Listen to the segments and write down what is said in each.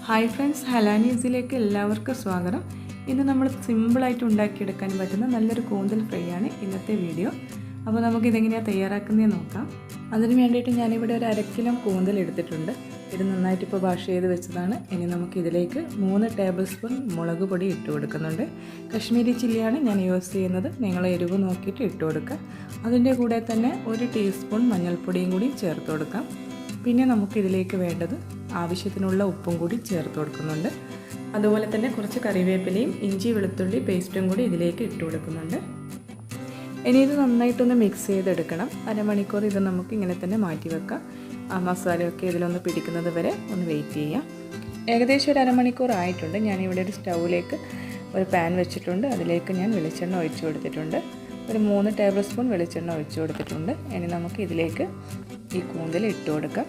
Hi friends, Hala നീസിലേക്ക് എല്ലാവർക്കും സ്വാഗതം. ഇന്ന് നമ്മൾ സിമ്പിളായിട്ട് ഉണ്ടാക്കിയെടുക്കാൻ പറ്റുന്ന നല്ലൊരു കൂന്തൽ ഫ്രൈ ആണ് ഇന്നത്തെ വീഡിയോ. അപ്പോൾ നമുക്കിതെങ്ങനെയാണ് തയ്യാറാക്കുന്നതെന്ന് നോക്കാം. അതിന് വേണ്ടിയിട്ട് ഞാനിവിടെ ഒരു 1/2 കിലോ കൂന്തൽ എടുത്തിട്ടുണ്ട്. ഇത് നന്നായിട്ട് ഇപ്പോൾ വാഷ് ചെയ്ത് വെച്ചതാണ്. ഇനി നമുക്കിതിലേക്ക് 3 ടേബിൾ സ്പൂൺ മുളക് പൊടി ഇട്ട് കൊടുക്കുന്നുണ്ട്. കശ്മീരി ചില്ലിയാണ് ഞാൻ യൂസ് ചെയ്യുന്നത്. നിങ്ങൾ എരിവ് നോക്കിയിട്ട് ഇട്ട് കൊടുക്കുക. അതിൻ്റെ കൂടെ തന്നെ 1 ടീസ്പൂൺ മഞ്ഞൾപ്പൊടിയും കൂടി ചേർത്ത് കൊടുക്കാം. പിന്നെ നമുക്കിതിലേക്ക് വേണ്ടത് ആവശ്യത്തിനുള്ള ഉപ്പും കൂടി ചേർത്ത് കൊടുക്കുന്നുണ്ട്. അതുപോലെ തന്നെ കുറച്ച് കറിവേപ്പിലയും ഇഞ്ചി വെളുത്തുള്ളി പേസ്റ്റും കൂടി ഇതിലേക്ക് ഇട്ട് കൊടുക്കുന്നുണ്ട്. ഇനി ഇത് നന്നായിട്ടൊന്ന് മിക്സ് ചെയ്തെടുക്കണം. അരമണിക്കൂർ ഇത് നമുക്ക് ഇങ്ങനെ തന്നെ മാറ്റി വെക്കാം. ആ മസാലയൊക്കെ ഇതിലൊന്ന് പിടിക്കുന്നത് വരെ ഒന്ന് വെയിറ്റ് ചെയ്യാം. ഏകദേശം ഒരു അരമണിക്കൂർ ആയിട്ടുണ്ട്. ഞാനിവിടെ ഒരു സ്റ്റൗവിലേക്ക് ഒരു പാൻ വെച്ചിട്ടുണ്ട്. അതിലേക്ക് ഞാൻ വെളിച്ചെണ്ണ ഒഴിച്ചു കൊടുത്തിട്ടുണ്ട്. ഒരു 3 ടേബിൾ സ്പൂൺ വെളിച്ചെണ്ണ ഒഴിച്ചു കൊടുത്തിട്ടുണ്ട്. ഇനി നമുക്ക് ഇതിലേക്ക് ഈ കൂന്തൽ ഇട്ട് കൊടുക്കാം.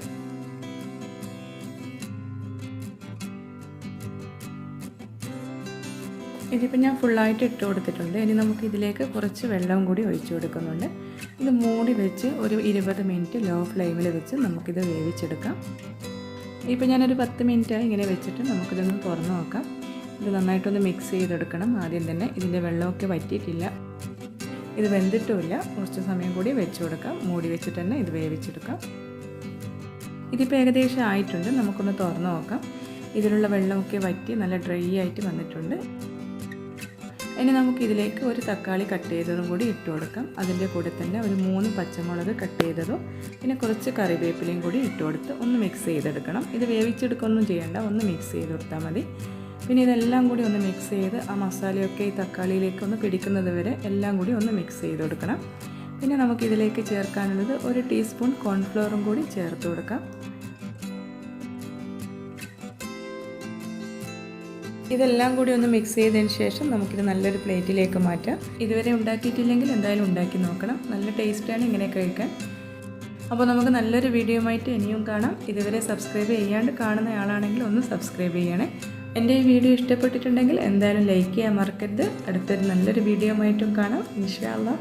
ഇതിപ്പോൾ ഞാൻ ഫുള്ളായിട്ട് ഇട്ട് കൊടുത്തിട്ടുണ്ട്. ഇനി നമുക്ക് ഇതിലേക്ക് കുറച്ച് വെള്ളം കൂടി ഒഴിച്ചു കൊടുക്കുന്നുണ്ട്. ഇത് മൂടി വെച്ച് ഒരു 20 മിനിറ്റ് ലോ ഫ്ലെയിമിൽ വെച്ച് നമുക്കിത് വേവിച്ചെടുക്കാം. ഇപ്പോൾ ഞാനൊരു 10 മിനിറ്റായി ഇങ്ങനെ വെച്ചിട്ട് നമുക്കിതൊന്ന് തുറന്ന് നോക്കാം. ഇത് നന്നായിട്ടൊന്ന് മിക്സ് ചെയ്തെടുക്കണം. ആദ്യം തന്നെ ഇതിൻ്റെ വെള്ളമൊക്കെ വറ്റിയിട്ടില്ല, ഇത് വെന്തിട്ടുമില്ല. കുറച്ച് സമയം കൂടി വെച്ച് കൊടുക്കാം. മൂടി വെച്ചിട്ട് തന്നെ ഇത് വേവിച്ചെടുക്കാം. ഇതിപ്പോൾ ഏകദേശം ആയിട്ടുണ്ട്. നമുക്കൊന്ന് തുറന്ന് നോക്കാം. ഇതിലുള്ള വെള്ളമൊക്കെ വറ്റി നല്ല ഡ്രൈ ആയിട്ട് വന്നിട്ടുണ്ട്. ഇനി നമുക്കിതിലേക്ക് ഒരു തക്കാളി കട്ട് ചെയ്തതും കൂടി ഇട്ട് കൊടുക്കാം. അതിൻ്റെ കൂടെ തന്നെ ഒരു 3 പച്ചമുളക് കട്ട് ചെയ്തതും പിന്നെ കുറച്ച് കറിവേപ്പിലയും കൂടി ഇട്ട് കൊടുത്ത് ഒന്ന് മിക്സ് ചെയ്തെടുക്കണം. ഇത് വേവിച്ചെടുക്കൊന്നും ചെയ്യേണ്ട, ഒന്ന് മിക്സ് ചെയ്ത് കൊടുത്താൽ മതി. പിന്നെ ഇതെല്ലാം കൂടി ഒന്ന് മിക്സ് ചെയ്ത് ആ മസാലയൊക്കെ ഈ തക്കാളിയിലേക്ക് ഒന്ന് പിടിക്കുന്നത് വരെ എല്ലാം കൂടി ഒന്ന് മിക്സ് ചെയ്ത് കൊടുക്കണം. പിന്നെ നമുക്കിതിലേക്ക് ചേർക്കാനുള്ളത് 1 ടീസ്പൂൺ കോൺഫ്ലവറും കൂടി ചേർത്ത് കൊടുക്കാം. ഇതെല്ലാം കൂടി ഒന്ന് മിക്സ് ചെയ്തതിന് ശേഷം നമുക്കിത് നല്ലൊരു പ്ലേറ്റിലേക്ക് മാറ്റാം. ഇതുവരെ ഉണ്ടാക്കിയിട്ടില്ലെങ്കിൽ എന്തായാലും ഉണ്ടാക്കി നോക്കണം. നല്ല ടേസ്റ്റാണ് ഇങ്ങനെ കഴിക്കാൻ. അപ്പോൾ നമുക്ക് നല്ലൊരു വീഡിയോയുമായിട്ട് ഇനിയും കാണാം. ഇതുവരെ സബ്സ്ക്രൈബ് ചെയ്യാണ്ട് കാണുന്ന ആളാണെങ്കിൽ ഒന്ന് സബ്സ്ക്രൈബ് ചെയ്യണേ. എൻ്റെ ഈ വീഡിയോ ഇഷ്ടപ്പെട്ടിട്ടുണ്ടെങ്കിൽ എന്തായാലും ലൈക്ക് ചെയ്യാൻ മറക്കരുത്. അടുത്തൊരു നല്ലൊരു വീഡിയോയുമായിട്ടും കാണാം ഇൻഷാ അല്ലാഹ്.